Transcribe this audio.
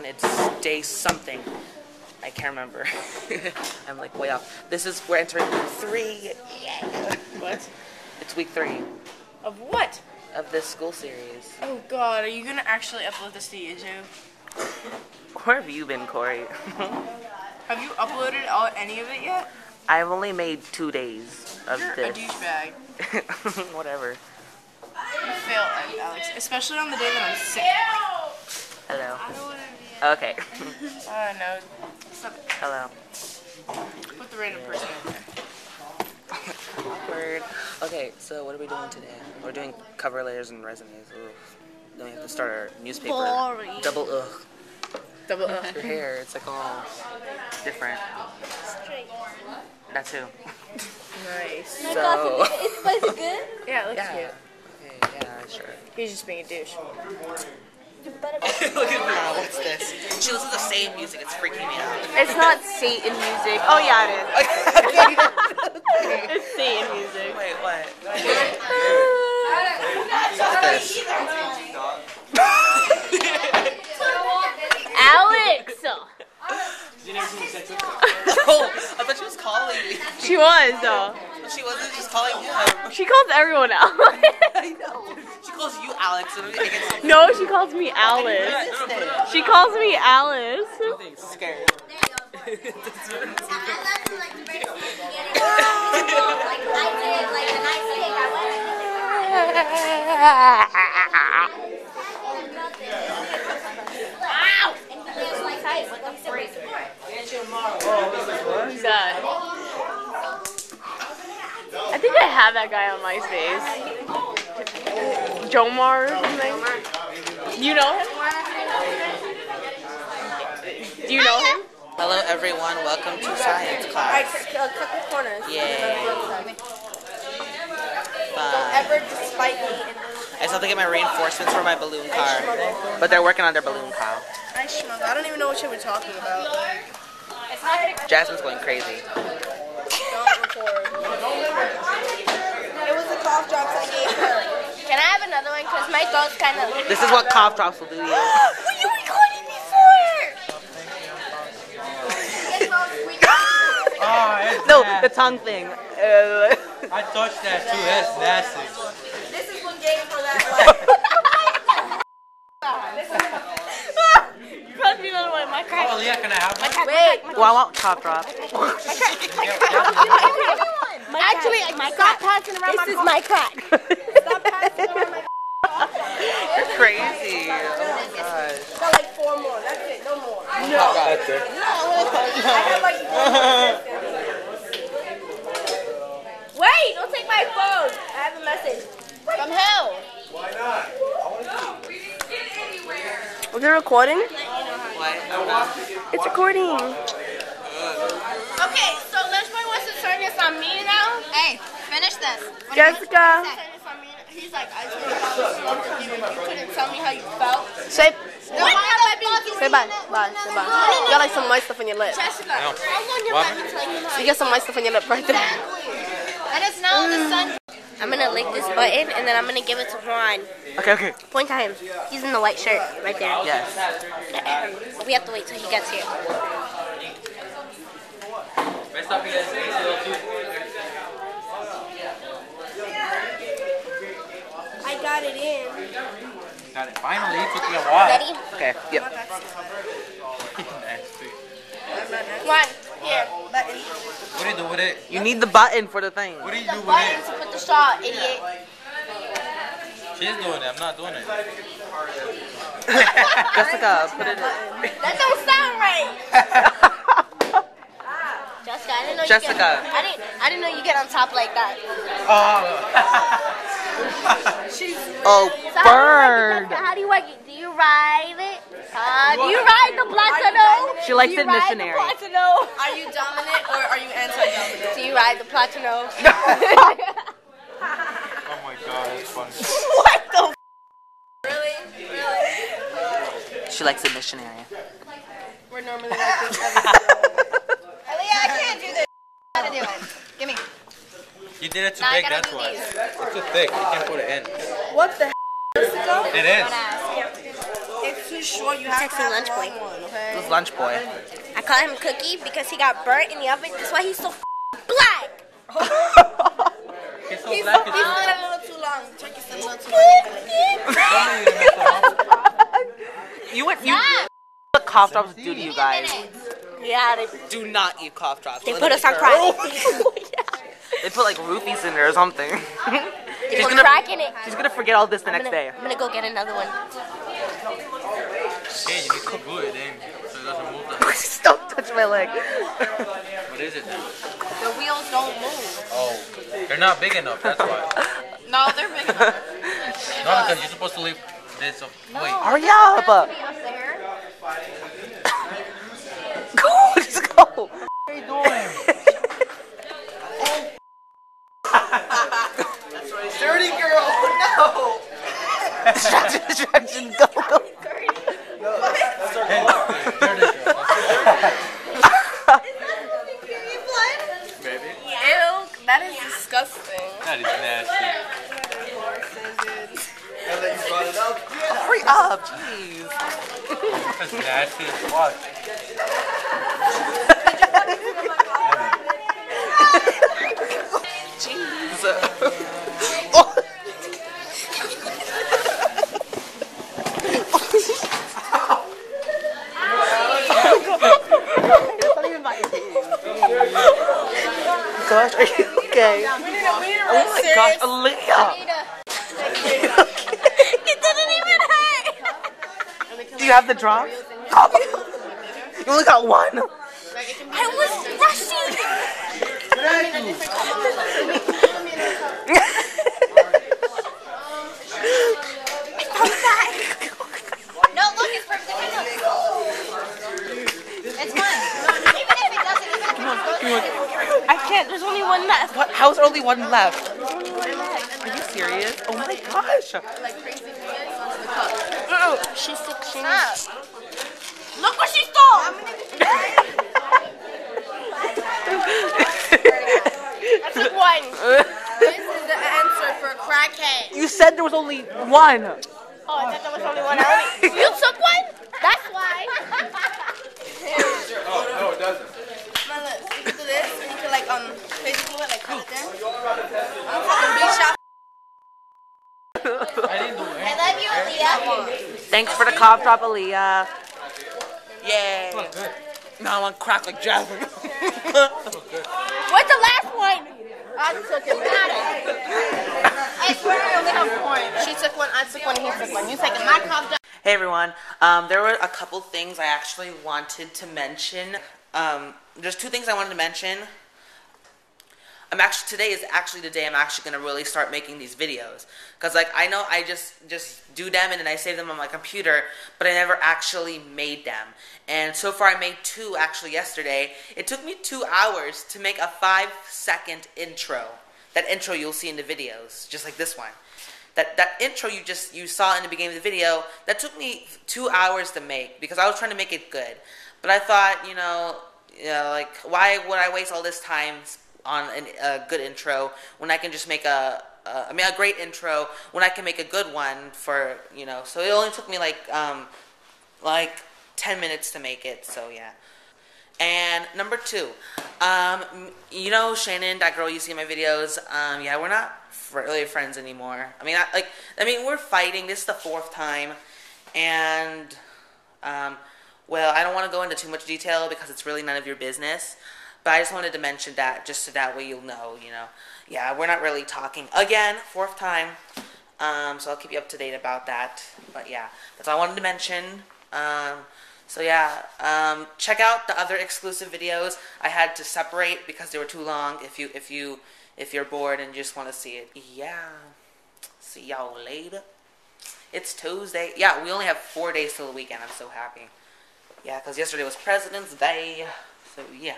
everyone. It's day something. I can't remember. I'm like way off. We're entering week 3. Yeah. What? It's week 3 Of what? of this school series. Oh God, are you gonna actually upload this to YouTube? Where have you been, Corey? Have you uploaded any of it yet? I've only made 2 days of You're this. a douchebag. Whatever. You fail, Alex. Especially on the day that I'm sick. Hello. I don't want to be. Okay. No. Stop it. Hello. Put the random person in there. Word. Okay, so what are we doing today? We're doing cover letters and resumes. Ugh. Then we have to start our newspaper. Boring. Double ugh. Double Your hair, it's like all different. Straight. That too. Nice. My So- God, is spicy good? Yeah, it looks Yeah. cute. Okay, yeah, sure. He's just being a douche. You better be. Look at that. What's this? She listens to the same music. It's freaking me out. It's not Satan music. Oh yeah, it is. It's Satan music. Wait, what? Alex! Oh, I thought she was calling me. She was though. She wasn't just calling him. She calls everyone Alex. I know. She calls you Alex. And I get so No, she calls me Alice. She calls me Alice. scared. Who's that? I think I have that guy on MySpace. Jomar or something. You know him? Do you know him? Hello, everyone. Welcome to science class. Cut the corners. Yay. Don't ever despite me. I still have to get my reinforcements for my balloon car. But they're working on their balloon car. I don't even know what you were talking about. Jasmine's going crazy. Don't record. It was the cough drops I gave her. Can I have another one? Because my throat's kind of... This is what cough drops will do to you. What are you recording me for? Oh, it's No, nasty. the tongue thing. I touched that too. That's nasty. This is what gave for that Oh, Leah, can I have one? Wait. Well, I want cough drops. Actually, stop passing around my crack. Stop passing around my You're crazy. Oh my gosh. Got like 4 more. That's it. No more. That's it. I have like 4 more. Wait, don't take my phone. I have a message. From who? Was it recording? What? It's recording. Okay, so Lunchboy wants to turn this on me now. Hey, finish this. Jessica. He's like, I told you you couldn't tell me how you felt. Say What have I been doing? say bye. Bye. Say bye. You got like some white stuff on your lip. Jessica, how long have I been telling you how You got some white stuff on your lip right there. And it's now the sun. I'm gonna lick this button and then I'm gonna give it to Juan. Okay, okay. Point to him. He's in the white shirt right there. Yes. We have to wait till he gets here. I got it in. Got it. Finally, it took me a while. Ready? Okay, yep. Nasty. Juan, here, button. What do you do with it? You need the button for the thing. What do you The do with button it? to put the straw, idiot. She's doing it. I'm not doing it. Jessica, put it in. That don't sound right. Jessica, I didn't know Jessica. you get, I didn't know you get on top like that. Oh, So bird. how do you like it? Do you ride it? Do you ride the Platano? She likes Do it you ride missionary. the Platano? Are you dominant or are you anti-dominant? Do you ride the Platano? Oh my god, that's funny. What the f? Really? She likes it missionary. We're normally like this every Aaliyah, I can't do this. How to do it? Give me. You did it too Now I big, gotta that's do why. these. It's too thick. You can't put it in. What the f? It is. Don't ask. It's too short. You have to Texting have lunch a long boy. one, okay? This lunch boy. I call him Cookie because he got burnt in the oven. That's why he's so black. It's so He's black. still a little too long. Turkey's still a little too long. You what cough drops do to you guys? Yeah, Do not eat cough drops. they put us on crack. They put like roofies in there or something. They put crack in it. She's gonna forget all this the next day. I'm gonna go get another one. Hey, you need to glue it in so it doesn't move. Don't touch my leg. What is it then? The wheels don't move. Oh, they're not big enough. That's why. No, they're big enough. No, because you're supposed to leave this. Wait. Hurry up! Go, just go. What are you doing? Dirty girl, no. Distraction, go, go. Ew, that is disgusting. That is nasty. Hurry up, jeez. That's nasty as fuck. Jeez. Gosh, are you okay? Oh my gosh, Aaliyah! It didn't even hurt. Do you have the drops? You only got one? I was rushing. No, look, it's perfectly enough. It's fine. Even if it doesn't, even if it goes, I can't. There's only one left. What? How's there only one left? Are you serious? Oh my gosh! She's 16. look what she stole. I took one. This is the answer for crackhead. You said there was only one. Oh, I thought there was only one. You took one? That's why. No, it doesn't. Man, look, you can do this, and you can like basically like cut it there. I'm fucking beat shot. I didn't do I it. love you, Aaliyah. Thanks for the cough drop, Aaliyah. Yay. Now I want crack like Jasmine. What's the last one? I took it. I swear I only have one. She took one, I took one, and he took one. You taking my cup. Hey everyone, there were a couple things I actually wanted to mention. There's two things I wanted to mention. Today is actually the day I'm actually going to really start making these videos. Because like, I know I just do them and then I save them on my computer, but I never actually made them. And so far I made two actually yesterday. It took me 2 hours to make a 5-second intro. That intro you'll see in the videos, just like this one. That intro you saw in the beginning of the video, that took me 2 hours to make because I was trying to make it good. But I thought, like, why would I waste all this time on a good intro when I can just make a great intro when I can make a good one for, so it only took me like 10 minutes to make it, so yeah. And number two, Shannon, that girl you see in my videos, yeah, we're not really friends anymore. We're fighting. This is the 4th time, and, well, I don't want to go into too much detail because it's really none of your business, but I just wanted to mention that, just so that way you'll know, yeah, we're not really talking again, 4th time, so I'll keep you up to date about that, but yeah, that's all I wanted to mention. So yeah, check out the other exclusive videos. I had to separate because they were too long. If you're bored and you just want to see it, yeah. See y'all later. It's Tuesday. Yeah, we only have 4 days till the weekend. I'm so happy. Yeah, because yesterday was President's Day. So yeah.